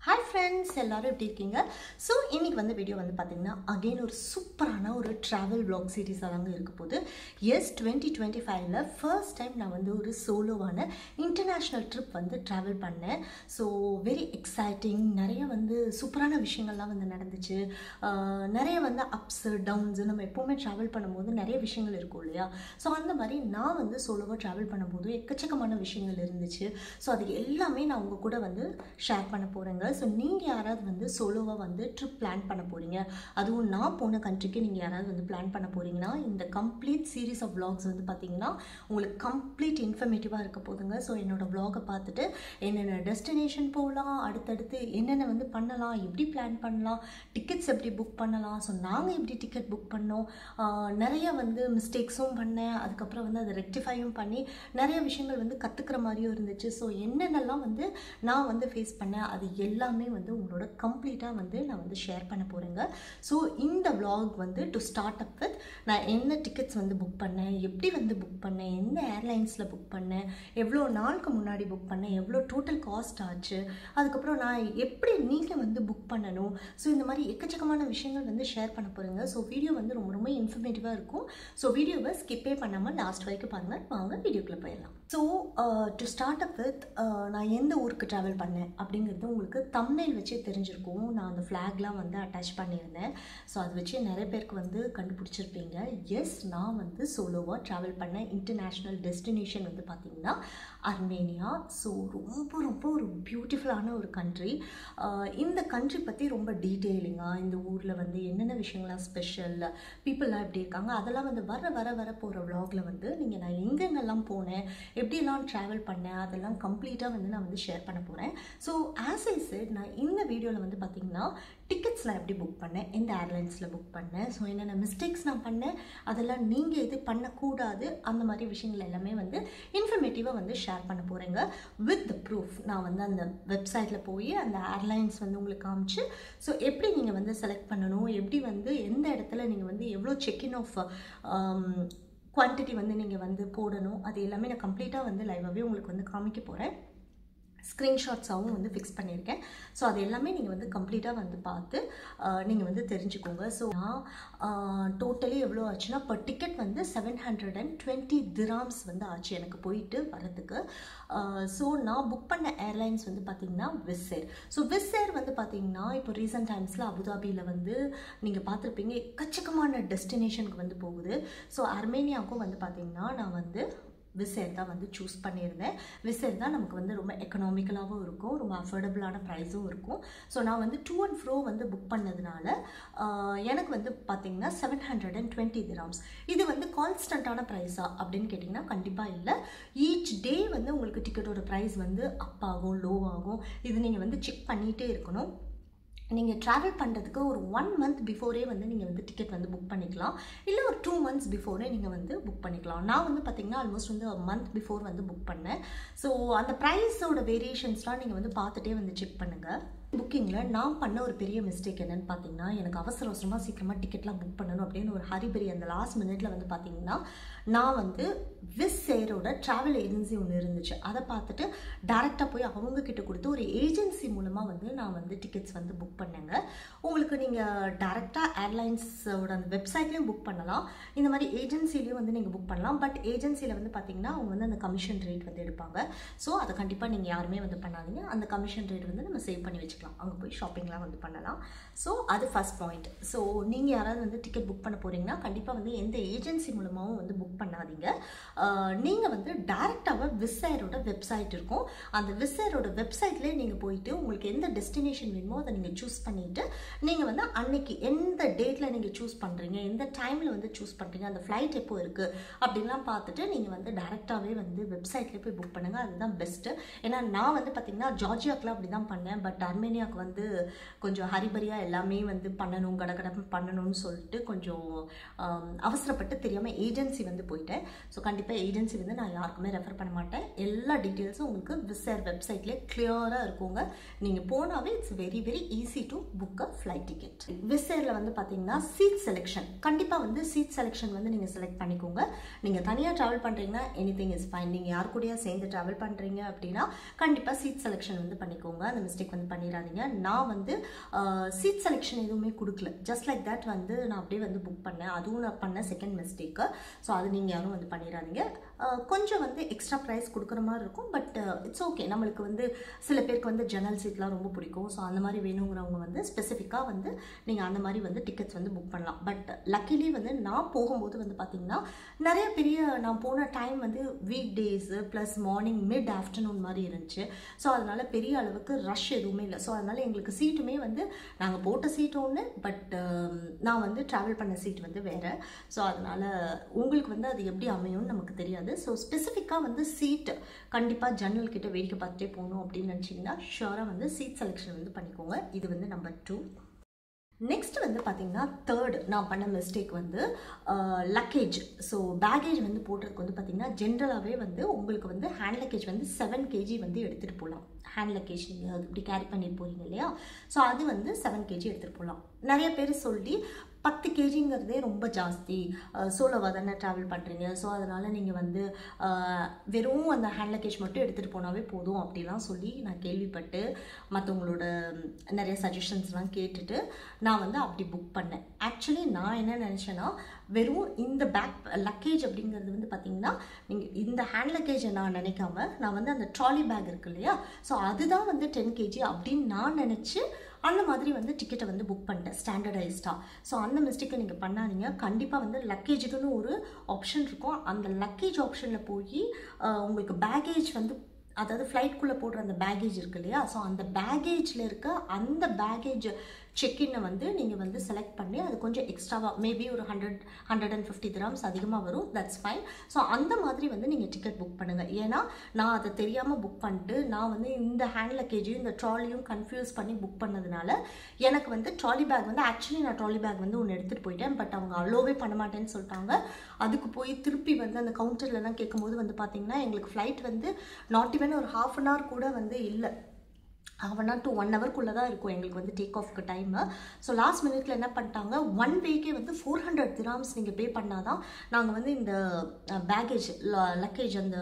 Hi friends, எல்லாரும் எப்படி இருக்கீங்க? ஸோ இன்னைக்கு வந்து வீடியோ வந்து பார்த்தீங்கன்னா அகெயின் ஒரு சூப்பரான ஒரு ட்ராவல் vlog சீரீஸ் தாங்க இருக்க போகுது. எஸ் 2025ல ஃபர்ஸ்ட் டைம் நான் வந்து ஒரு சோலோவான இன்டர்நேஷ்னல் ட்ரிப் வந்து ட்ராவல் பண்ணேன். ஸோ வெரி எக்ஸைட்டிங், நிறைய வந்து சூப்பரான விஷயங்கள்லாம் வந்து நடந்துச்சு. நிறைய வந்து அப்ஸ் டவுன்ஸு நம்ம எப்போவுமே ட்ராவல் பண்ணும்போது நிறைய விஷயங்கள் இருக்கும் இல்லையா? ஸோ அந்த மாதிரி நான் வந்து சோலோவாக ட்ராவல் பண்ணும்போது எக்கச்சக்கமான விஷயங்கள் இருந்துச்சு. ஸோ அது எல்லாமே நான் உங்கள் கூட வந்து ஷேர் பண்ண போகிறேங்க. ஸோ நீங்கள் யாராவது வந்து சோலோவாக வந்து ட்ரிப் பிளான் பண்ண போகிறீங்க, அதுவும் நான் போன கண்ட்ரிக்கு நீங்கள் யாராவது வந்து பிளான் பண்ண போகிறீங்கன்னா இந்த கம்ப்ளீட் சீரீஸ் ஆஃப் vlogs வந்து பார்த்தீங்கன்னா உங்களுக்கு கம்ப்ளீட் இன்ஃபர்மேட்டிவாக இருக்க போதுங்க. ஸோ என்னோடய vlogஐ பார்த்துட்டு என்னென்ன டெஸ்டினேஷன் போகலாம், அடுத்தடுத்து என்னென்ன வந்து பண்ணலாம், எப்படி பிளான் பண்ணலாம், டிக்கெட்ஸ் எப்படி புக் பண்ணலாம், ஸோ நாங்கள் எப்படி டிக்கெட் புக் பண்ணோம், நிறைய வந்து மிஸ்டேக்ஸும் பண்ணேன், அதுக்கப்புறம் வந்து அதை ரெக்டிஃபையும் பண்ணி நிறைய விஷயங்கள் வந்து கற்றுக்கிற மாதிரியும் இருந்துச்சு. ஸோ என்னென்னலாம் வந்து நான் வந்து ஃபேஸ் பண்ணேன் அது எல்லாமே வந்து உங்களோட கம்ப்ளீட்டாக வந்து நான் வந்து ஷேர் பண்ண போகிறேங்க. ஸோ இந்த vlog வந்து டு ஸ்டார்ட் அப் வித் நான் என்ன டிக்கெட்ஸ் வந்து புக் பண்ணேன், எப்படி வந்து புக் பண்ணேன், எந்த ஏர்லைன்ஸில் புக் பண்ணேன், எவ்வளோ நாளுக்கு முன்னாடி புக் பண்ணேன், எவ்வளோ டோட்டல் காஸ்ட் ஆச்சு, அதுக்கப்புறம் நான் எப்படி நீங்கள் வந்து புக் பண்ணணும், ஸோ இந்த மாதிரி எக்கச்சக்கமான விஷயங்கள் வந்து ஷேர் பண்ண போகிறேங்க. ஸோ வீடியோ வந்து ரொம்ப ரொம்ப இன்ஃபர்மேட்டிவாக இருக்கும். ஸோ வீடியோவை ஸ்கிப்பே பண்ணாமல் லாஸ்ட் வரைக்கும் பாருங்கள். வாங்க வீடியோக்குள்ளே போயிடலாம். So to start up with நான் எந்த ஊருக்கு ட்ராவல் பண்ணேன் அப்படிங்கிறது உங்களுக்கு தம்ப்நெயில் வச்சே தெரிஞ்சிருக்கும். நான் அந்த ஃப்ளாக்லாம் வந்து அட்டாச் பண்ணியிருந்தேன். ஸோ அதை வச்சு நிறைய பேருக்கு வந்து கண்டுபிடிச்சிருப்பீங்க. எஸ், நான் வந்து சோலோவாக ட்ராவல் பண்ண இன்டர்நேஷ்னல் டெஸ்டினேஷன் வந்து பார்த்திங்கன்னா அர்மேனியா. ஸோ ரொம்ப ரொம்ப ஒரு பியூட்டிஃபுல்லான ஒரு கண்ட்ரி. இந்த கண்ட்ரி பற்றி ரொம்ப டீட்டெயிலிங்காக இந்த ஊரில் வந்து என்னென்ன விஷயங்கள்லாம் ஸ்பெஷல், பீப்புளெலாம் எப்படி இருக்காங்க, அதெல்லாம் வந்து வர போகிற vlogல வந்து நீங்கள் நான் எங்கெங்கெல்லாம் போனேன், எப்படியெல்லாம் ட்ராவல் பண்ணேன், அதெல்லாம் கம்ப்ளீட்டாக வந்து நான் வந்து ஷேர் பண்ண போகிறேன். ஸோ ஆஸ் ஐ செட், நான் இந்த வீடியோவில் வந்து பார்த்திங்கன்னா டிக்கெட்ஸ் நான் எப்படி புக் பண்ணேன், எந்த ஏர்லைன்ஸில் புக் பண்ணேன், ஸோ என்னென்ன மிஸ்டேக்ஸ் நான் பண்ணேன், அதெல்லாம் நீங்கள் இது பண்ணக்கூடாது, அந்த மாதிரி விஷயங்கள் எல்லாமே வந்து இன்ஃபர்மேட்டிவாக வந்து ஷேர் பண்ண போகிறேங்க வித் த ப்ரூஃப். நான் வந்து அந்த வெப்சைட்டில் போய் அந்த ஏர்லைன்ஸ் வந்து உங்களுக்கு காமிச்சு, ஸோ எப்படி நீங்கள் வந்து செலக்ட் பண்ணணும், எப்படி வந்து எந்த இடத்துல நீங்கள் வந்து எவ்வளோ செக்இன் ஆஃப் குவான்டிட்டி வந்து நீங்கள் வந்து போடணும், அது எல்லாமே நான் கம்ப்ளீட்டாக வந்து லைவாகவே உங்களுக்கு வந்து காமிக்க போகிறேன். ஸ்க்ரீன்ஷாட்ஸாகவும் வந்து ஃபிக்ஸ் பண்ணியிருக்கேன். ஸோ அது எல்லாமே நீங்கள் வந்து கம்ப்ளீட்டாக வந்து பார்த்து நீங்கள் வந்து தெரிஞ்சுக்கோங்க. ஸோ நான் டோட்டலி எவ்வளோ ஆச்சுன்னா பர் டிக்கெட் வந்து 720 திராம்ஸ் வந்து ஆச்சு எனக்கு போயிட்டு வரதுக்கு. ஸோ நான் புக் பண்ண ஏர்லைன்ஸ் வந்து பார்த்திங்கன்னா விஸ் ஏர். ஸோ விஸ் ஏர் வந்து பார்த்திங்கன்னா இப்போ ரீசெண்ட் டைம்ஸில் அபுதாபியில் வந்து நீங்கள் பார்த்துருப்பீங்க எக்கச்சக்கமான டெஸ்டினேஷனுக்கு வந்து போகுது. ஸோ அர்மேனியாவுக்கும் வந்து பார்த்திங்கன்னா நான் வந்து விஸ் ஏர் தான் வந்து சூஸ் பண்ணியிருந்தேன். விஸ் ஏர் தான் நமக்கு வந்து ரொம்ப எக்கனாமிக்கலாகவும் இருக்கும், ரொம்ப அஃபோர்டபுளான ப்ரைஸும் இருக்கும். ஸோ நான் வந்து டூ அண்ட் ஃப்ரோ வந்து புக் பண்ணதுனால எனக்கு வந்து பார்த்திங்கன்னா 720 திராம்ஸ். இது வந்து கான்ஸ்டண்ட்டான ப்ரைஸா அப்படின்னு கேட்டிங்கன்னா கண்டிப்பாக இல்லை. ஈச் டே வந்து உங்களுக்கு டிக்கெட்டோட ப்ரைஸ் வந்து அப் ஆகும், லோ ஆகும். இது நீங்கள் வந்து செக் பண்ணிகிட்டே இருக்கணும். நீங்கள் ட்ராவல் பண்ணுறதுக்கு ஒரு 1 மந்த் பிஃபோரே வந்து நீங்கள் வந்து டிக்கெட் வந்து புக் பண்ணிக்கலாம், இல்லை ஒரு 2 மந்த்ஸ் பிஃபோரே நீங்கள் வந்து புக் பண்ணிக்கலாம். நான் வந்து பார்த்திங்கன்னா ஆல்மோஸ்ட் வந்து மந்த் பிஃபோர் வந்து புக் பண்ணேன். ஸோ அந்த ப்ரைஸோட வேரியேஷன்ஸ்லாம் நீங்கள் வந்து பார்த்துட்டே வந்து செக் பண்ணுங்கள். புக்கிங்கில் நான் பண்ண ஒரு பெரிய மிஸ்டேக் என்னென்னு பார்த்தீங்கன்னா, எனக்கு அவசரமாக சீக்கிரமாக டிக்கெட்லாம் புக் பண்ணணும் அப்படின்னு ஒரு ஹரிபரி அந்த லாஸ்ட் மினிட்ல வந்து பார்த்தீங்கன்னா நான் வந்து விஸ் ஏரோட ட்ராவல் ஏஜென்சி ஒன்று இருந்துச்சு, அதை பார்த்துட்டு டேரெக்டாக போய் அவங்கக்கிட்ட கொடுத்து ஒரு ஏஜென்சி மூலமாக வந்து நான் வந்து டிக்கெட்ஸ் வந்து புக் பண்ணேங்க. உங்களுக்கு நீங்கள் டேரெக்டாக ஏர்லைன்ஸோட அந்த வெப்சைட்லேயும் புக் பண்ணலாம், இந்த மாதிரி ஏஜென்சிலையும் வந்து நீங்கள் புக் பண்ணலாம். பட் ஏஜென்சியில் வந்து பார்த்திங்கன்னா அவங்க வந்து அந்த கமிஷன் ரேட் வந்து எடுப்பாங்க. ஸோ அதை கண்டிப்பாக நீங்கள் யாருமே வந்து பண்ணாதீங்க. அந்த கமிஷன் ரேட் வந்து நம்ம சேவ் பண்ணி வச்சுக்கலாம், அங்கே போய் ஷாப்பிங்லாம் வந்து பண்ணலாம். ஸோ அது ஃபர்ஸ்ட் பாயிண்ட். ஸோ நீங்கள் யாராவது வந்து டிக்கெட் புக் பண்ண போகிறீங்கன்னா கண்டிப்பாக வந்து எந்த ஏஜென்சி மூலமாகவும் வந்து புக் பண்ணாதீங்க. நீங்கள் வந்து டேரெக்டாக விஸ் ஏரோட வெப்சைட் இருக்கும், அந்த விஸ் ஏரோட வெப்சைட்லேயே நீங்கள் போயிட்டு உங்களுக்கு எந்த டெஸ்டினேஷன் வேணுமோ அதை நீங்கள் சூஸ் பண்ணிவிட்டு நீங்கள் வந்து அன்னைக்கு எந்த டேட்டில் நீங்கள் சூஸ் பண்ணுறீங்க, எந்த டைமில் வந்து சூஸ் பண்ணுறீங்க, அந்த ஃப்ளைட் எப்போ இருக்குது அப்படின்லாம் பார்த்துட்டு நீங்கள் வந்து டேரெக்டாகவே வந்து வெப்சைட்லேயே போய் புக் பண்ணுங்கள். அதுதான் பெஸ்ட்டு. ஏன்னா நான் வந்து பார்த்திங்கன்னா ஜார்ஜியாக்கெலாம் அப்படி தான் பண்ணேன். பட் அர்மேனியாவுக்கு வந்து கொஞ்சம் ஹரிபரியாக எல்லாமே வந்து பண்ணணும், கடகடப்பு பண்ணணும்னு சொல்லிட்டு கொஞ்சம் அவசரப்பட்டு தெரியாமல் ஏஜென்சி வந்து போயிட்டேன். ஸோ கண்டிப்பாக கண்டிப்பாக ஏஜென்சி வந்து நான் யாருக்குமே ரெஃபர் பண்ண மாட்டேன். எல்லா டீட்டெயில்ஸும் உங்களுக்கு விசேர் வெப்சைட்லேயே கிளியராக இருக்குங்க. நீங்கள் போனாவே it's very very easy to book a flight ticket. விசேரில் வந்து பார்த்தீங்கன்னா சீட் செலெக்ஷன், கண்டிப்பாக வந்து சீட் செலெக்ஷன் வந்து நீங்கள் செலக்ட் பண்ணிக்கோங்க. நீங்கள் தனியாக ட்ராவல் பண்ணுறீங்கன்னா எனிதிங் இஸ் ஃபைன். நீங்கள் யார் கூடயா சேர்ந்து ட்ராவல் பண்ணுறீங்க அப்படின்னா கண்டிப்பாக சீட் செலெக்ஷன் வந்து பண்ணிக்கோங்க. அந்த மிஸ்டேக் வந்து பண்ணிடாதீங்க. நான் வந்து சீட் செலெக்ஷன் எதுவுமே கொடுக்கல, ஜஸ்ட் லைக் தட் வந்து நான் அப்படியே வந்து புக் பண்ணேன். அதுவும் நான் பண்ண செகண்ட் மிஸ்டேக்கு. ஸோ அது நீங்கள் யாரும் வந்து பண்ணிடாதீங்க. கொஞ்சம் வந்து எக்ஸ்ட்ரா ப்ரைஸ் கொடுக்குற மாதிரி இருக்கும், பட் இட்ஸ் ஓகே. நம்மளுக்கு வந்து சில பேருக்கு வந்து ஜன்னல் சீட்லாம் ரொம்ப பிடிக்கும். ஸோ அந்த மாதிரி வேணுங்கிறவங்க வந்து ஸ்பெசிஃபிக்காக வந்து நீங்கள் அந்த மாதிரி வந்து டிக்கெட்ஸ் வந்து புக் பண்ணலாம். பட் லக்கிலி வந்து நான் போகும்போது வந்து பார்த்தீங்கன்னா நிறைய பெரிய நான் போன டைம் வந்து week days plus morning mid afternoon மாதிரி இருந்துச்சு. ஸோ அதனால் பெரிய அளவுக்கு ரஷ் எதுவுமே இல்லை. ஸோ அதனால் எங்களுக்கு சீட்டுமே வந்து நாங்கள் போட்ட சீட்டு ஒன்று, பட் நான் வந்து ட்ராவல் பண்ண சீட் வந்து வேறு. ஸோ அதனால் உங்களுக்கு வந்து அது எப்படி அமையும்னு நமக்கு தெரியாது. ஸோ ஸ்பெசிஃபிக்காக வந்து சீட் கண்டிப்பாக ஜன்னல் கிட்ட வேடிக்கை பார்த்துட்டே போகணும் அப்படின்னு நினச்சிங்கன்னா ஷுவராக வந்து சீட் செலெக்ஷன் வந்து பண்ணிக்கோங்க. இது வந்து நம்பர் 2. நெக்ஸ்ட் வந்து பார்த்தீங்கன்னா தேர்ட் நான் பண்ண மிஸ்டேக் வந்து லக்கேஜ். ஸோ பேகேஜ் வந்து போடுறதுக்கு வந்து பார்த்தீங்கன்னா ஜென்ரலாகவே வந்து உங்களுக்கு வந்து ஹேண்ட் லக்கேஜ் வந்து 7 kg வந்து எடுத்துகிட்டு போகலாம். ஹேண்ட் லக்கேஜ் நீங்கள் அது இப்படி கேரி பண்ணிட்டு போகிறீங்க இல்லையா, ஸோ அது வந்து 7 kg எடுத்துகிட்டு போகலாம். நிறைய பேர் சொல்லி 10 kgங்கிறதே ரொம்ப ஜாஸ்தி, சோலோவாக தானே ட்ராவல் பண்ணுறீங்க, ஸோ அதனால் நீங்கள் வந்து வெறும் அந்த ஹேண்ட் லக்கேஜ் மட்டும் எடுத்துகிட்டு போனாவே போதும் அப்படிலாம் சொல்லி நான் கேள்விப்பட்டு மற்றவங்களோட நிறைய சஜஷன்ஸ்லாம் கேட்டுட்டு நான் வந்து அப்படி புக் பண்ணேன். ஆக்சுவலி நான் என்ன நினச்சேன்னா வெறும் இந்த லக்கேஜ் அப்படிங்கிறது வந்து பார்த்தீங்கன்னா நீங்கள் இந்த ஹேண்ட் லக்கேஜை நான் நினைக்காம நான் வந்து அந்த ட்ராலி பேக் இருக்கு இல்லையா, ஸோ அதுதான் வந்து 10 kg அப்படின்னு நான் நினச்சி அந்த மாதிரி வந்து டிக்கெட்டை வந்து புக் பண்ணிட்டேன் ஸ்டாண்டர்டைஸ்டாக. ஸோ அந்த மிஸ்டேக்கை நீங்கள் பண்ணாதீங்க. கண்டிப்பாக வந்து லக்கேஜுக்குன்னு ஒரு ஆப்ஷன் இருக்கும். அந்த லக்கேஜ் ஆப்ஷனில் போய் உங்களுக்கு பேகேஜ் வந்து அதாவது ஃப்ளைட்குள்ளே போடுற அந்த பேகேஜ் இருக்கு இல்லையா, ஸோ அந்த பேகேஜில் இருக்க அந்த பேகேஜ் செக்இன்னை வந்து நீங்கள் வந்து செலக்ட் பண்ணி அது கொஞ்சம் எக்ஸ்ட்ராவாக மேபி ஒரு 150 dirhams அதிகமாக வரும், தட்ஸ் ஃபைன். ஸோ அந்த மாதிரி வந்து நீங்கள் டிக்கெட் புக் பண்ணுங்கள். ஏன்னா நான் அதை தெரியாமல் புக் பண்ணிட்டு நான் வந்து இந்த ஹேண்ட் லக்கேஜையும் இந்த ட்ராலியும் கன்ஃபியூஸ் பண்ணி புக் பண்ணதுனால எனக்கு வந்து ட்ராலி பேக் வந்து ஆக்சுவலி நான் ட்ராலி பேக் வந்து ஒன்று எடுத்துகிட்டு போயிட்டேன், பட் அவங்க அலோவே பண்ண மாட்டேன்னு சொல்லிட்டாங்க. அதுக்கு போய் திருப்பி வந்து அந்த கவுண்டர்லலாம் கேட்கும்போது வந்து பார்த்தீங்கன்னா எங்களுக்கு ஃப்ளைட் வந்து நாட் ஈவன் ஒரு 1/2 an hour கூட வந்து இல்லை, 1/2 an hour to 1 hour தான் இருக்கும் எங்களுக்கு வந்து டேக் ஆஃப்க்கு டைமு. ஸோ லாஸ்ட் மினிட்ல என்ன பண்ணிட்டாங்க, 1 wayக்கே வந்து 400 dirhams நீங்கள் பே பண்ணாதான் நாங்கள் வந்து இந்த பேகேஜ் லக்கேஜ் அந்த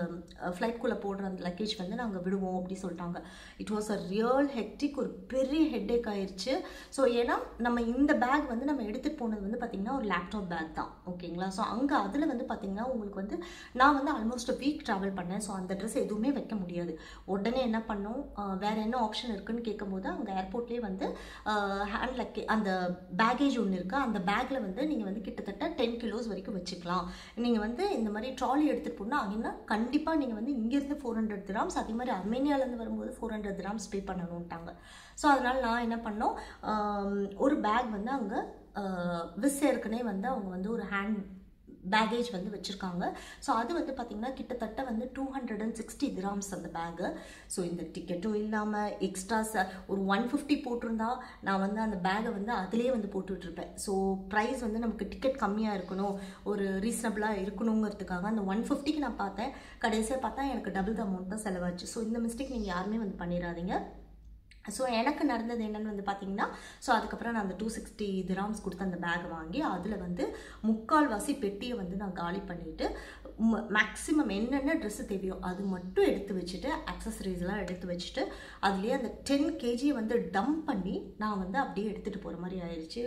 ஃப்ளைட்குள்ளே போடுற அந்த லக்கேஜ் வந்து நாங்கள் விடுவோம் அப்படி சொல்லிட்டாங்க. It was a real hectic, ஒரு பெரிய ஹெட்டேக் ஆயிடுச்சு. ஸோ ஏன்னா நம்ம இந்த பேக் வந்து நம்ம எடுத்துகிட்டு போனது வந்து பார்த்திங்கன்னா ஒரு லேப்டாப் பேக் தான், ஓகேங்களா. ஸோ அங்கே அதில் வந்து பார்த்திங்கன்னா உங்களுக்கு வந்து நான் வந்து ஆல்மோஸ்ட் வீக் ட்ராவல் பண்ணேன். ஸோ அந்த ட்ரெஸ் எதுவுமே வைக்க முடியாது. உடனே என்ன பண்ணோம், வேறு என்ன ஆப்ஷன் இருக்குன்னு கேட்கும்போது அங்கே ஏர்போர்ட்லேயே வந்து ஹேண்ட் லக்கே அந்த பேகேஜ் ஒன்று இருக்குது, அந்த பேக்கில் வந்து நீங்கள் வந்து கிட்டத்தட்ட 10 kilos வரைக்கும் வச்சுக்கலாம். நீங்கள் வந்து இந்த மாதிரி ட்ராலி எடுத்துகிட்டு போனால் அப்படின்னா கண்டிப்பாக நீங்கள் வந்து இங்கேருந்து 400 dirhams, அதே மாதிரி அர்மேனியாவிலேருந்து வரும்போது 400 dirhams பே பண்ணணுன்ட்டாங்க. ஸோ அதனால் நான் என்ன பண்ணோம், ஒரு பேக் வந்து அங்கே விசேருக்குனே வந்து அவங்க வந்து ஒரு ஹேண்ட் பேகேஜ் வந்து வச்சுருக்காங்க. ஸோ அது வந்து பார்த்திங்கன்னா கிட்டத்தட்ட வந்து 260 dirhams அந்த பேகு. ஸோ இந்த டிக்கெட்டும் இல்லாமல் எக்ஸ்ட்ராஸ் ஒரு 150 போட்டிருந்தா நான் வந்து அந்த பேகை வந்து அதிலே வந்து போட்டுட்ருப்பேன். ஸோ ப்ரைஸ் வந்து நமக்கு டிக்கெட் கம்மியாக இருக்கணும், ஒரு ரீசனபிளாக இருக்கணுங்கிறதுக்காக அந்த 150க்கு நான் பார்த்தேன். கடைசியாக பார்த்தா எனக்கு டபுள் த அமௌண்ட் தான் செலவாச்சு. ஸோ இந்த மிஸ்டேக் நீங்கள் யாருமே வந்து பண்ணிடாதீங்க. ஸோ எனக்கு நடந்தது என்னென்னு வந்து பார்த்தீங்கன்னா, ஸோ அதுக்கப்புறம் நான் அந்த 260 dirhams கொடுத்து அந்த பேகை வாங்கி அதில் வந்து 3/4 பெட்டியை வந்து நான் காலி பண்ணிவிட்டு மேக்ஸிமம் என்னென்ன ட்ரெஸ்ஸு தேவையோ அது மட்டும் எடுத்து வச்சுட்டு அக்சசரிஸ்லாம் எடுத்து வச்சுட்டு அதுலேயே அந்த 10 kg வந்து டம்ப் பண்ணி நான் வந்து அப்படியே எடுத்துகிட்டு போகிற மாதிரி ஆயிடுச்சு.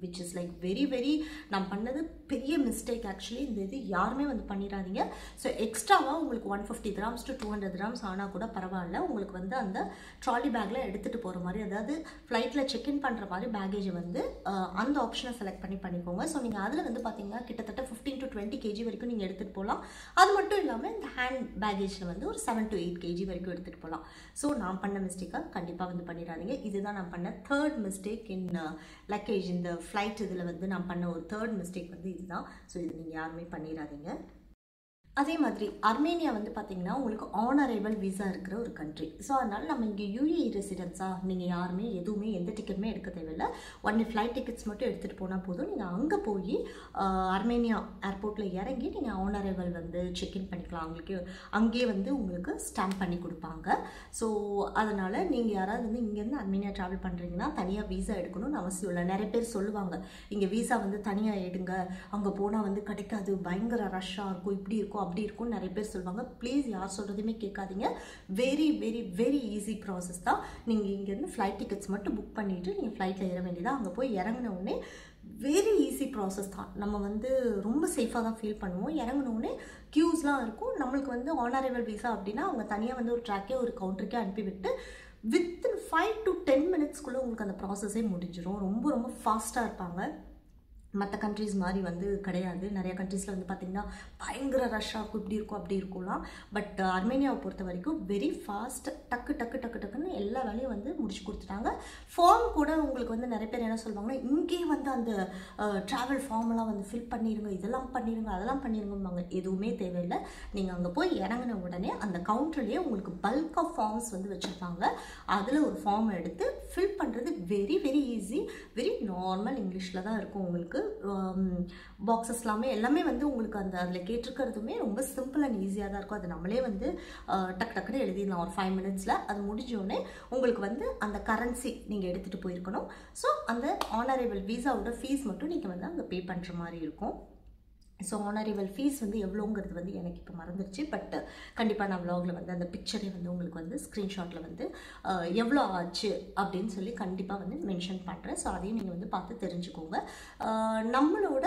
Which is like very very நான் பண்ணது பெரிய மிஸ்டேக். ஆக்சுவலி இந்த இது யாருமே வந்து பண்ணிடாதீங்க. ஸோ எக்ஸ்ட்ராவாக உங்களுக்கு 150 dirhams to 200 dirhams ஆனால் கூட பரவாயில்ல, உங்களுக்கு வந்து அந்த ட்ராலி பேக்கில் எடுத்துகிட்டு போகிற மாதிரி, அதாவது ஃப்ளைட்டில் செக்இன் பண்ணுற மாதிரி பேகேஜை வந்து அந்த ஆப்ஷனை செலக்ட் பண்ணிக்கோங்க. ஸோ நீங்கள் அதில் வந்து பார்த்தீங்கன்னா கிட்டத்தட்ட 15 to 20 kg வரைக்கும் நீங்கள் எடுத்துகிட்டு போகலாம். அது மட்டும் இல்லாமல் இந்த ஹேண்ட் பேகேஜில் வந்து ஒரு 7 to 8 kg வரைக்கும் எடுத்துகிட்டு போகலாம். ஸோ நான் பண்ண மிஸ்டேக்காக கண்டிப்பாக வந்து பண்ணிடாதீங்க. இதுதான் நான் பண்ண தேர்ட் மிஸ்டேக் இன் லக்கேஜ். இந்த ஃப்ளைட் இதில் வந்து நான் பண்ண ஒரு தேர்ட் மிஸ்டேக் வந்து இதுதான். ஸோ இது நீங்கள் யாருமே பண்ணிடாதீங்க. அதே மாதிரி அர்மேனியா வந்து பார்த்தீங்கன்னா உங்களுக்கு ஆன் அரைவல் விசா இருக்கிற ஒரு கண்ட்ரி. ஸோ அதனால் நம்ம இங்கே யூஏஇ ரெசிடென்ஸாக நீங்கள் யாருமே எதுவுமே எந்த டிக்கெட்டுமே எடுக்க தேவையில்லை. ஒன்லி ஃப்ளைட் டிக்கெட்ஸ் மட்டும் எடுத்துகிட்டு போனால் போதும். நீங்கள் அங்கே போய் அர்மேனியா ஏர்போர்ட்டில் இறங்கி நீங்கள் ஆன் அரைவல் வந்து செக்இன் பண்ணிக்கலாம். அவங்களுக்கு அங்கேயே வந்து உங்களுக்கு ஸ்டாம்ப் பண்ணி கொடுப்பாங்க. ஸோ அதனால் நீங்கள் யாராவது வந்து இங்கேருந்து அர்மேனியா ட்ராவல் பண்ணுறீங்கன்னா தனியாக வீசா எடுக்கணும்னு அவசியம் இல்லை. நிறைய பேர் சொல்லுவாங்க இங்கே வீசா வந்து தனியாக எடுங்க, அங்கே போனால் வந்து கிடைக்காது, பயங்கர ரஷ்ஷாக இருக்கும், இப்படி இருக்கும் அப்படி இருக்கும் நிறைய பேர் சொல்லுவாங்க. ப்ளீஸ் யார் சொல்கிறதுமே கேட்காதீங்க. Very very very easy process தான். நீங்கள் இங்கேருந்து ஃப்ளைட் டிக்கெட்ஸ் மட்டும் புக் பண்ணிவிட்டு நீங்கள் ஃப்ளைட்டில் ஏற வேண்டியதாக. அங்கே போய் இறங்கின உடனே வெரி ஈஸி ப்ராசஸ் தான். நம்ம வந்து ரொம்ப சேஃபாக தான் ஃபீல் பண்ணுவோம். இறங்கினோடனே க்யூஸ்லாம் இருக்கும். நம்மளுக்கு வந்து ஆன் அரைவல் வீசா அப்படின்னா அவங்க தனியாக வந்து ஒரு ட்ராக்கே ஒரு கவுண்டருக்கே அனுப்பிவிட்டு வித்தின் 5 to 10 மினிட்ஸ்க்குள்ளே உங்களுக்கு அந்த ப்ராசஸே முடிஞ்சிடும். ரொம்ப ரொம்ப ஃபாஸ்ட்டாக இருப்பாங்க. மற்ற கண்ட்ரிஸ் மாதிரி வந்து கிடையாது. நிறைய கண்ட்ரீஸில் வந்து பார்த்திங்கன்னா பயங்கர ரஷ்ஷாக இருக்கும், இப்படி இருக்கும் அப்படி இருக்கும்லாம். பட் அர்மேனியாவை பொறுத்த வரைக்கும் வெரி ஃபாஸ்ட், டக்கு டக்கு டக்கு டக்குன்னு எல்லா வேலையும் வந்து முடிச்சு கொடுத்துட்டாங்க. ஃபார்ம் கூட உங்களுக்கு வந்து நிறைய பேர் என்ன சொல்லுவாங்கன்னா இங்கேயே வந்து அந்த ட்ராவல் ஃபார்மெல்லாம் வந்து ஃபில் பண்ணிடுங்க, இதெல்லாம் பண்ணிடுங்க, அதெல்லாம் பண்ணிடுங்கம்பாங்க. எதுவுமே தேவையில்லை. நீங்கள் அங்கே போய் இறங்கின உடனே அந்த கவுண்டர்லேயே உங்களுக்கு பல்க் ஆஃப் ஃபார்ம்ஸ் வந்து வச்சுருப்பாங்க. அதில் ஒரு ஃபார்ம் எடுத்து ஃபில் பண்ணுறது very very easy. Very normal இங்கிலீஷில் தான் இருக்கும். உங்களுக்கு பாக்ஸஸ் எல்லாமே வந்து உங்களுக்கு அந்த அதில் கேட்டிருக்கிறதுமே ரொம்ப சிம்பிள் அண்ட் ஈஸியாக தான் இருக்கும். அது நம்மளே வந்து டக்கு டக்குன்னு எழுதிடலாம் ஒரு 5 மினிட்ஸில். அது முடிஞ்சோடனே உங்களுக்கு வந்து அந்த கரன்சி நீங்கள் எடுத்துகிட்டு போயிருக்கணும். ஸோ அந்த ஆன் அரைவல் வீசாவோட ஃபீஸ் மட்டும் நீங்கள் வந்து அங்கே பே பண்ணுற மாதிரி இருக்கும். ஸோ ஆன் அரைவல் ஃபீஸ் வந்து எவ்வளோங்கிறது வந்து எனக்கு இப்போ மறந்துடுச்சு. பட் கண்டிப்பாக நான் வ்ளாகில் வந்து அந்த பிக்சரே வந்து உங்களுக்கு வந்து ஸ்க்ரீன்ஷாட்டில் வந்து எவ்வளோ ஆச்சு அப்படின்னு சொல்லி கண்டிப்பாக வந்து மென்ஷன் பண்ணுறேன். ஸோ அதையும் நீங்கள் வந்து பார்த்து தெரிஞ்சுக்கோங்க. நம்மளோட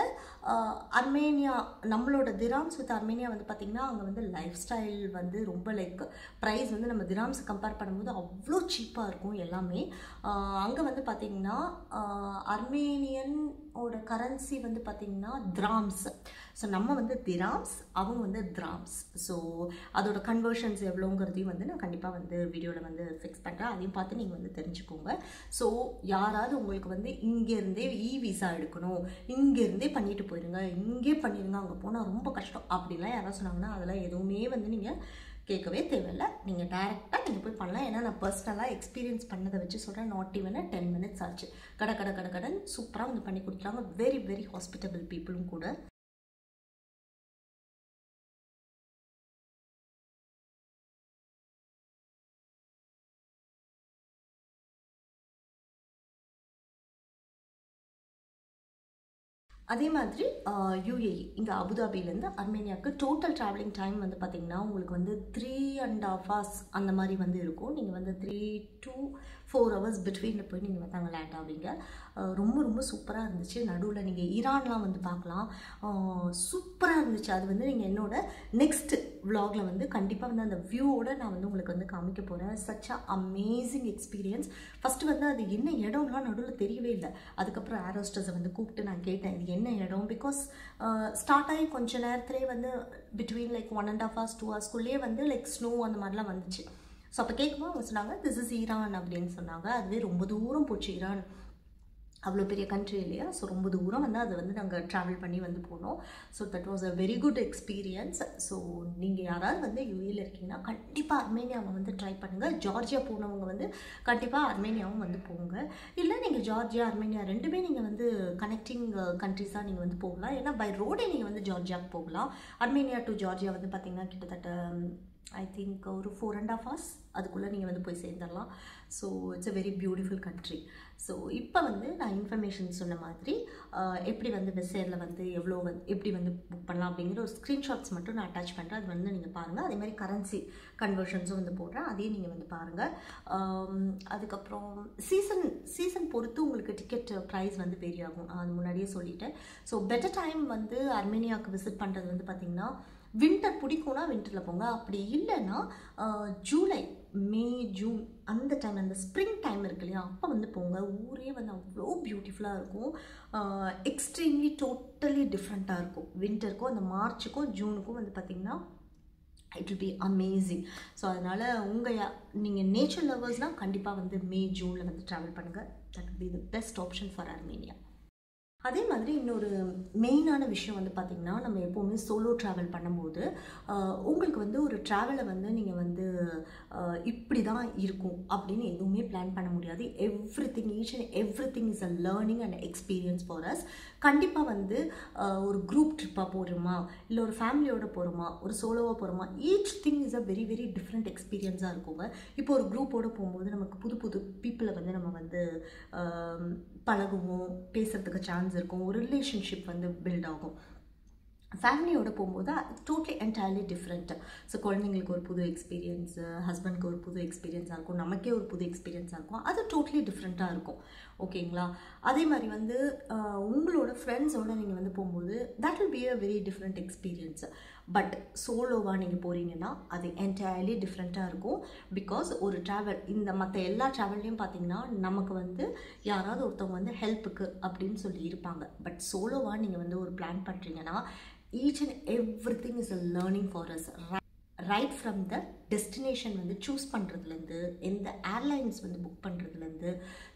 அர்மேனியா, நம்மளோட திராம்ஸ் வித் அர்மேனியா வந்து பார்த்திங்கன்னா அங்கே வந்து லைஃப் ஸ்டைல் வந்து ரொம்ப லைக் ப்ரைஸ் வந்து நம்ம திராம்ஸை கம்பேர் பண்ணும்போது அவ்வளோ சீப்பாக இருக்கும் எல்லாமே. அங்கே வந்து பார்த்திங்கன்னா அர்மேனியனோட கரன்சி வந்து பார்த்திங்கன்னா திராம்ஸ். ஸோ நம்ம வந்து திராம்ஸ், அவங்க வந்து திராம்ஸ். ஸோ அதோட கன்வர்ஷன்ஸ் எவ்வளோங்கிறதையும் வந்து நான் கண்டிப்பாக வந்து வீடியோவில் வந்து ஃபிக்ஸ் பண்ணுறேன். அதையும் பார்த்து நீங்கள் வந்து தெரிஞ்சுக்கோங்க. ஸோ யாராவது உங்களுக்கு வந்து இங்கேருந்தே விசா எடுக்கணும், இங்கேருந்தே பண்ணிட்டு போயிடுங்க, இங்கே பண்ணிடுங்க, அங்கே போனால் ரொம்ப கஷ்டம் அப்படிலாம் யாராவது சொன்னாங்கன்னா அதெல்லாம் எதுவுமே வந்து நீங்கள் கேட்கவே தேவையில்லை. நீங்கள் டேரெக்டாக நீங்கள் போய் பண்ணலாம். ஏன்னா நான் பர்சனலாக எக்ஸ்பீரியன்ஸ் பண்ணதை வச்சு சொல்கிறேன். நாட் ஈவன் 10 மினிட்ஸ் ஆச்சு. கடன் சூப்பராக வந்து பண்ணி கொடுத்துட்டாங்க. வெரி வெரி ஹாஸ்பிட்டபிள் பீப்புளும் கூட. அதே மாதிரி யூஏஇ இங்கே அபுதாபிலேருந்து அர்மேனியாவுக்கு டோட்டல் ட்ராவலிங் டைம் வந்து பார்த்திங்கன்னா உங்களுக்கு வந்து 3.5 hours அந்த மாதிரி வந்து இருக்கும். நீங்கள் வந்து 3 to 4 hours பிட்வீனில் போய் நீங்கள் வந்து அங்கே லேண்ட் ஆவீங்க. ரொம்ப ரொம்ப சூப்பராக இருந்துச்சு. நடுவில் நீங்கள் ஈரான்லாம் வந்து பார்க்கலாம். சூப்பராக இருந்துச்சு. அது வந்து நீங்கள் என்னோட நெக்ஸ்ட் விலாகில் வந்து கண்டிப்பாக வந்து அந்த வியூவோட நான் வந்து உங்களுக்கு வந்து காமிக்க போகிறேன். Such a amazing experience. First வந்து அது என்ன இடம்லாம் நடுவில் தெரியவே இல்லை. அதுக்கப்புறம் ஏர் ஹோஸ்டஸை வந்து கூப்பிட்டு நான் கேட்டேன் இது என்ன இடம். பிகாஸ் ஸ்டார்ட் ஆகி கொஞ்சம் நேரத்துலேயே வந்து பிட்வீன் லைக் 1.5 hours 2 hours வந்து லைக் ஸ்னோ அந்த மாதிரிலாம் வந்துச்சு. ஸோ அப்போ கேட்கும்போது அவங்க சொன்னாங்க திஸ் இஸ் ஈரான் அப்படின்னு சொன்னாங்க. அதுவே ரொம்ப தூரம் போச்சு. ஈரான் அவ்வளோ பெரிய கண்ட்ரி இல்லையா. ஸோ ரொம்ப தூரம் வந்து அதை வந்து நாங்கள் ட்ராவல் பண்ணி வந்து போனோம். So that was a very good experience. So நீங்கள் யாராவது வந்து யூஏயில் இருக்கீங்கன்னா கண்டிப்பாக அர்மேனியாவை வந்து ட்ரை பண்ணுங்கள். ஜார்ஜியா போனவங்க வந்து கண்டிப்பாக அர்மேனியாவும் வந்து போங்க. இல்லை நீங்கள் ஜார்ஜியா அர்மேனியா ரெண்டுமே நீங்கள் வந்து கனெக்டிங் கண்ட்ரிஸாக நீங்கள் வந்து போகலாம். ஏன்னா பை ரோடே நீங்கள் வந்து ஜார்ஜியாவுக்கு போகலாம். அர்மேனியா டு ஜார்ஜியா வந்து பார்த்திங்கன்னா கிட்டத்தட்ட ஐ திங்க் ஒரு 4.5 hours அதுக்குள்ளே நீங்கள் வந்து போய் சேர்ந்துடலாம். So it's a very beautiful country. So இப்போ வந்து நான் இன்ஃபர்மேஷன் சொன்ன மாதிரி எப்படி வந்து வெப்சைட்டில் வந்து எவ்வளோ எப்படி வந்து புக் பண்ணலாம் அப்படிங்கிற ஒரு ஸ்க்ரீன்ஷாட்ஸ் மட்டும் நான் அட்டாச் பண்ணுறேன். அது வந்து நீங்கள் பாருங்கள். அதே மாதிரி கரன்சி கன்வர்ஷன்ஸும் வந்து போடுறேன். அதையும் நீங்கள் வந்து பாருங்கள். அதுக்கப்புறம் சீசன் பொறுத்து உங்களுக்கு டிக்கெட் ப்ரைஸ் வந்து வேரி ஆகும். அது முன்னாடியே சொல்லிட்டேன். ஸோ பெட்டர் டைம் வந்து அர்மேனியாவுக்கு விசிட் பண்ணுறது வந்து பார்த்திங்கன்னா வின்டர் பிடிக்கும்னா வின்டரில் போங்க. அப்படி இல்லைன்னா ஜூலை, மே, ஜூன் அந்த டைம், அந்த ஸ்ப்ரிங் டைம் இருக்கு இல்லையா, அப்போ வந்து போங்க. ஊரே வந்து அவ்வளோ பியூட்டிஃபுல்லாக இருக்கும். எக்ஸ்ட்ரீம்லி டோட்டலி டிஃப்ரெண்ட்டாக இருக்கும். வின்டருக்கும் அந்த மார்ச்சுக்கும் ஜூனுக்கும் வந்து பார்த்திங்கன்னா it will be amazing. So அதனால் நீங்கள் நேச்சர் லவர்ஸ்னால் கண்டிப்பாக வந்து மே, ஜூனில் வந்து ட்ராவல் பண்ணுங்கள். That will be the best option for Armenia. அதே மாதிரி இன்னொரு மெயினான விஷயம் வந்து பார்த்திங்கன்னா, நம்ம எப்போவுமே சோலோ ட்ராவல் பண்ணும்போது உங்களுக்கு வந்து ஒரு ட்ராவலை வந்து நீங்கள் வந்து இப்படி தான் இருக்கும் அப்படின்னு எதுவுமே பிளான் பண்ண முடியாது. Each and everything is a learning and experience for us. கண்டிப்பாக வந்து ஒரு குரூப் ட்ரிப்பாக போகிறோமா, இல்லை ஒரு ஃபேமிலியோடு போகிறோமா, ஒரு சோலோவாக போகிறோமா, each thing is a very very different எக்ஸ்பீரியன்ஸாக இருக்குங்க. இப்போ ஒரு குரூப்போடு போகும்போது நமக்கு புது புது பீப்புளை வந்து நம்ம வந்து பழகுவோம், பேசுகிறதுக்கு சான்ஸ் இருக்கும், ஒரு ரிலேஷன்ஷிப் வந்து பில்ட் ஆகும். ஃபேமிலியோடு போகும்போது டோட்டலி என்டையர்லி டிஃப்ரெண்ட். ஸோ குழந்தைங்களுக்கு ஒரு புது எக்ஸ்பீரியன்ஸு, ஹஸ்பண்ட்க்கு ஒரு புது எக்ஸ்பீரியன்ஸாக இருக்கும், நமக்கே ஒரு புது எக்ஸ்பீரியன்ஸாக இருக்கும். அது டோட்டலி டிஃப்ரெண்ட்டாக இருக்கும். ஓகேங்களா? அதே மாதிரி வந்து உங்களோட ஃப்ரெண்ட்ஸோடு நீங்கள் வந்து போகும்போது that will be a very different experience. But சோலோவாக நீங்கள் போகிறீங்கன்னா அது என்டையர்லி டிஃப்ரெண்ட்டாக இருக்கும். பிகாஸ் ஒரு ட்ராவல், இந்த மற்ற எல்லா ட்ராவல்லையும் பார்த்தீங்கன்னா நமக்கு வந்து யாராவது ஒருத்தவங்க வந்து ஹெல்ப்புக்கு அப்படின்னு சொல்லி இருப்பாங்க. பட் சோலோவாக நீங்கள் வந்து ஒரு பிளான் பண்ணுறீங்கன்னா each and everything is a learning for us. Right from the destination வந்து சூஸ் பண்ணுறதுலேருந்து, எந்த ஏர்லைன்ஸ் வந்து புக் பண்ணுறதுலேருந்து,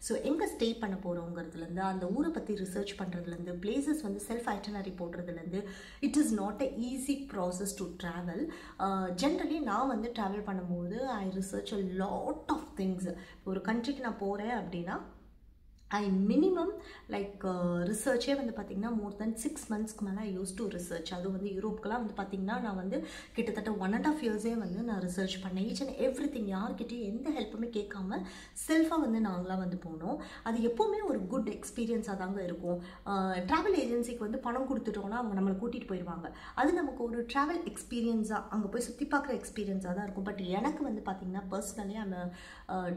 ஸோ எங்கே ஸ்டே பண்ண போகிறோங்கிறதுலேருந்து, அந்த ஊரை பற்றி ரிசர்ச் பண்ணுறதுலேருந்து, பிளேசஸ் வந்து செல்ஃப் ஐட்டனரி போடுறதுலேருந்து, it is not a easy process to travel. Generally நான் வந்து ட்ராவல் பண்ணும்போது I research a lot of things. ஒரு கண்ட்ரிக்கு நான் போகிறேன் அப்படின்னா ஐ மினிமம் லைக் ரிசர்ச்சே வந்து பார்த்திங்கன்னா மோர் தென் 6 monthsக்கு மேலே ஐ யூஸ் டு ரிசர்ச். அதுவும் வந்து யூரோப்க்கெலாம் வந்து பார்த்திங்கன்னா நான் வந்து கிட்டத்தட்ட 1.5 years வந்து நான் ரிசர்ச் பண்ணேன். ஈச் அண்ட் எவ்ரிதிங், யார்கிட்டையும் எந்த ஹெல்ப்புமே கேட்காம செல்ஃபாக வந்து நாங்களாம் வந்து போனோம். அது எப்போவுமே ஒரு குட் எக்ஸ்பீரியன்ஸாக தாங்க இருக்கும். ட்ராவல் ஏஜென்சிக்கு வந்து பணம் கொடுத்துட்டோன்னா அவங்க நம்மளை கூட்டிகிட்டு போயிடுவாங்க. அது நமக்கு ஒரு ட்ராவல் எக்ஸ்பீரியன்ஸாக, அங்கே போய் சுற்றி பார்க்குற எக்ஸ்பீரியன்ஸாக தான் இருக்கும். பட் எனக்கு வந்து பார்த்திங்கன்னா personally I'm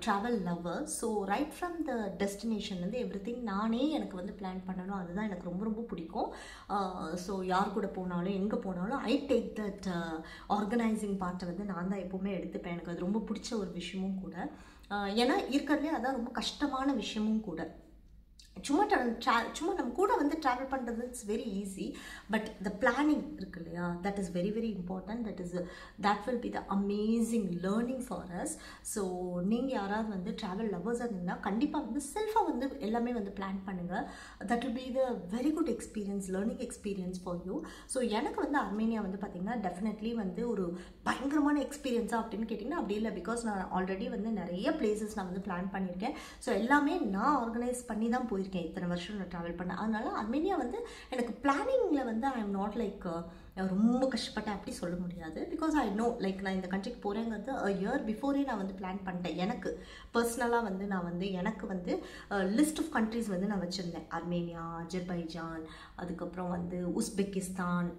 travel lover. So right from the destination வந்து எவ்ரிதிங் நானே எனக்கு வந்து பிளான் பண்ணணும். அதுதான் எனக்கு ரொம்ப ரொம்ப பிடிக்கும். ஸோ யார் கூட போனாலும் எங்கே போனாலும் ஐ டேக் தட் ஆர்கனைசிங் பார்ட்டை வந்து நான் தான் எப்போவுமே எடுத்துப்பேன். எனக்கு அது ரொம்ப பிடிச்ச ஒரு விஷயமும் கூட. ஏன்னா இருக்கிறதுலே அதான் ரொம்ப கஷ்டமான விஷயமும் கூட. சும்மா நம்ம கூட வந்து ட்ராவல் பண்ணுறது it's very easy. But the planning இருக்கு இல்லையா, that is very very important. That will be the amazing learning for us. So நீங்கள் யாராவது வந்து ட்ராவல் லவர்ஸாக இருந்தீங்கன்னா கண்டிப்பாக வந்து செல்ஃபாக வந்து எல்லாமே வந்து பிளான் பண்ணுங்கள். That will be the very good experience, learning experience for you. So எனக்கு வந்து அர்மேனியா வந்து பார்த்திங்கன்னா டெஃபினெட்லி வந்து ஒரு பயங்கரமான எக்ஸ்பீரியன்ஸாக அப்படின்னு கேட்டிங்கன்னா அப்படி இல்லை. பிகாஸ் நான் ஆல்ரெடி வந்து நிறைய பிளேசஸ் நான் வந்து பிளான் பண்ணியிருக்கேன். ஸோ எல்லாமே நான் ஆர்கனைஸ் பண்ணி தான் போயிருக்கேன். இத்தனை வருஷம் நான் ட்ராவல் பண்ணேன். அதனால அர்மேனியா வந்து எனக்கு பிளானிங்கில் வந்து ஐ எம் நாட் லைக் ரொம்ப கஷ்டப்பட்டேன் அப்படி சொல்ல முடியாது. பிகாஸ் ஐ நோ லைக் நான் இந்த கண்ட்ரிக்கு போகிறேங்கிறது இயர் பிஃபோரே நான் வந்து பிளான் பண்ணிட்டேன். எனக்கு பர்சனலாக வந்து நான் வந்து எனக்கு வந்து லிஸ்ட் ஆஃப் கண்ட்ரிஸ் வந்து நான் வச்சுருந்தேன். அர்மேனியா, அஜர்பைஜான், அதுக்கப்புறம் வந்து உஸ்பெகிஸ்தான்,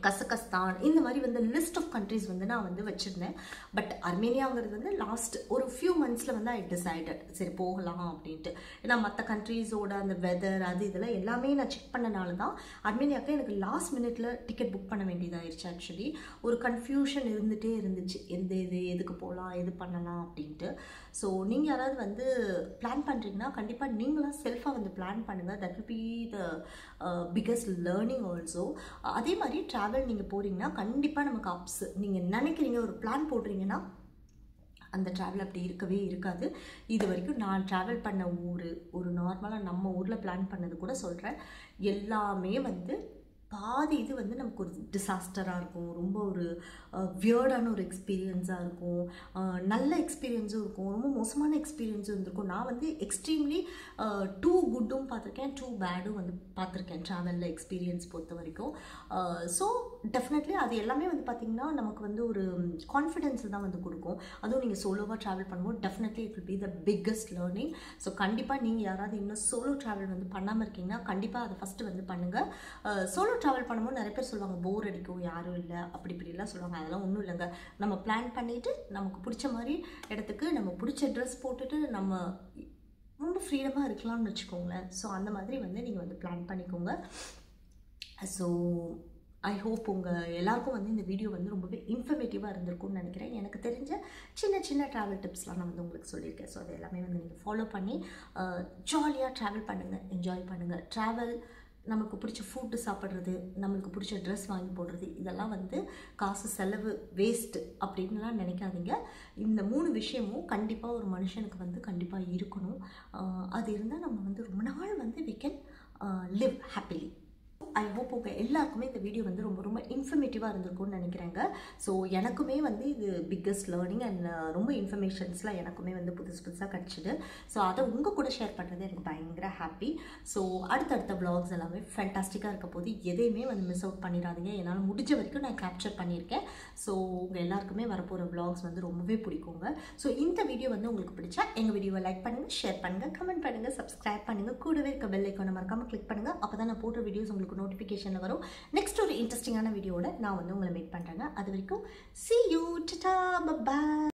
கசகஸ்தான், இந்த மாதிரி வந்து லிஸ்ட் ஆஃப் கண்ட்ரிஸ் வந்து நான் வந்து வச்சுருந்தேன். பட் அர்மேனியாங்கிறது வந்து லாஸ்ட் ஒரு ஃபியூ மந்த்ஸில் வந்து ஐ டிசைடட் சரி போகலாம் அப்படின்ட்டு. ஏன்னா மற்ற கண்ட்ரீஸோட அந்த வெதர் அது இதெல்லாம் எல்லாமே நான் செக் பண்ணனால தான் அர்மேனியாவுக்கு எனக்கு லாஸ்ட் மினிட்ல டிக்கெட் புக் பண்ண வேண்டியதாகிடுச்சு. ஆக்சுவலி ஒரு கன்ஃபியூஷன் இருந்துகிட்டே இருந்துச்சு, எதுக்கு போகலாம், எது பண்ணலாம் அப்படின்ட்டு. ஸோ நீங்கள் யாராவது வந்து பிளான் பண்ணுறீங்கன்னா கண்டிப்பாக நீங்களாம் செல்ஃபாக வந்து பிளான் பண்ணுங்கள். That will be the biggest learning also. அதே மாதிரி ட்ராவல் நீங்கள் போகிறீங்கன்னா கண்டிப்பாக நமக்கு அப்ஸ், நீங்கள் நினைக்கிறீங்க ஒரு பிளான் போடுறீங்கன்னா அந்த ட்ராவல் அப்படி இருக்கவே இருக்காது. இது வரைக்கும் நான் ட்ராவல் பண்ண ஊர், ஒரு நார்மலாக நம்ம ஊரில் பிளான் பண்ணது கூட சொல்கிறேன், எல்லாமே வந்து பாதி இது வந்து நமக்கு ஒரு டிசாஸ்டராக இருக்கும். ரொம்ப ஒரு வியர்டான ஒரு எக்ஸ்பீரியன்ஸாக இருக்கும். நல்ல எக்ஸ்பீரியன்ஸும் இருக்கும், ரொம்ப மோசமான எக்ஸ்பீரியன்ஸும் இருந்திருக்கும். நான் வந்து எக்ஸ்ட்ரீம்லி டூ குட்டும் பார்த்துருக்கேன், டூ பேடும் வந்து பார்த்துருக்கேன் ட்ராவலில் எக்ஸ்பீரியன்ஸ் பொறுத்த வரைக்கும். ஸோ டெஃபினெட்லி அது எல்லாமே வந்து பார்த்திங்கன்னா நமக்கு வந்து ஒரு கான்ஃபிடென்ஸ் தான் வந்து கொடுக்கும். அதுவும் நீங்கள் சோலோவாக ட்ராவல் பண்ணும்போது definitely it will be the biggest learning. So கண்டிப்பாக நீங்கள் யாராவது இன்னும் சோலோ ட்ராவல் வந்து பண்ணாமல் இருக்கீங்கன்னா கண்டிப்பாக அதை ஃபஸ்ட்டு வந்து பண்ணுங்கள். சோலோ ட்ராவல் பண்ணும்போது நிறைய பேர் சொல்லுவாங்க போர் அடிக்கும், யாரும் இல்லை அப்படி இப்படிலாம் சொல்லுவாங்க. அதெல்லாம் ஒன்றும் இல்லைங்க. நம்ம பிளான் பண்ணிவிட்டு நமக்கு பிடிச்ச மாதிரி இடத்துக்கு நம்ம பிடிச்ச ட்ரெஸ் போட்டுட்டு நம்ம ரொம்ப ஃப்ரீடமாக இருக்கலாம்னு வச்சுக்கோங்களேன். ஸோ அந்த மாதிரி வந்து நீங்கள் வந்து பிளான் பண்ணிக்கோங்க. ஸோ ஐ ஹோப் உங்கள் எல்லாருக்கும் வந்து இந்த வீடியோ வந்து ரொம்பவே இன்ஃபர்மேட்டிவாக இருந்திருக்கும்னு நினைக்கிறேன். எனக்கு தெரிஞ்ச சின்ன சின்ன ட்ராவல் டிப்ஸ்லாம் நான் வந்து உங்களுக்கு சொல்லியிருக்கேன். ஸோ அது எல்லாமே வந்து நீங்கள் ஃபாலோ பண்ணி ஜாலியாக ட்ராவல் பண்ணுங்கள், என்ஜாய் பண்ணுங்கள். ட்ராவல் நமக்கு பிடிச்ச ஃபுட்டு சாப்பிட்றது, நம்மளுக்கு பிடிச்ச ட்ரெஸ் வாங்கி போடுறது, இதெல்லாம் வந்து காசு செலவு வேஸ்ட்டு அப்படின்லாம் நினைக்காதீங்க. இந்த 3 விஷயமும் கண்டிப்பாக ஒரு மனுஷனுக்கு வந்து கண்டிப்பாக இருக்கணும். அது இருந்தால் நம்ம வந்து ரொம்ப நாள் வந்து we can live happily. I hope உங்கள் எல்லாருக்குமே இந்த வீடியோ வந்து ரொம்ப ரொம்ப இன்ஃபர்மேட்டிவாக இருந்திருக்கும்னு நினைக்கிறேங்க. ஸோ எனக்குமே வந்து இது பிக்கஸ்ட் லேர்னிங் அண்ட் ரொம்ப இன்ஃபர்மேஷன்ஸ்லாம் எனக்குமே வந்து புதுசாக கிடச்சிது. ஸோ அதை உங்கள் கூட ஷேர் பண்ணுறது எனக்கு பயங்கர ஹாப்பி. ஸோ அடுத்தடுத்த vlogs எல்லாமே ஃபேண்டாஸ்டிக்காக இருக்க போது எதையுமே வந்து மிஸ் அவுட் பண்ணிடாதீங்க. என்னால் முடிஞ்ச வரைக்கும் நான் கேப்சர் பண்ணியிருக்கேன். ஸோ உங்கள் எல்லாருக்குமே வரப்போகிற vlogs வந்து ரொம்பவே பிடிக்குங்க. ஸோ இந்த வீடியோ வந்து உங்களுக்கு பிடிச்சா எங்கள் வீடியோவை லைக் பண்ணுங்கள், ஷேர் பண்ணுங்கள், கமெண்ட் பண்ணுங்கள், சப்ஸ்கிரைப் பண்ணுங்கள், கூடவே இருக்க பெல் ஐக்கானை மறக்காமல் கிளிக் பண்ணுங்கள். அப்போ தான் நான் போடுற வீடியோஸ் உங்களுக்கு நோட்டிஃபிகேஷனில் வரும். நெக்ஸ்ட் ஒரு இன்ட்ரெஸ்டிங்கான வீடியோட நான் வந்து உங்களை மீட் பண்ணுறேங்க. அது வரைக்கும் see you, ta-ta, bye-bye.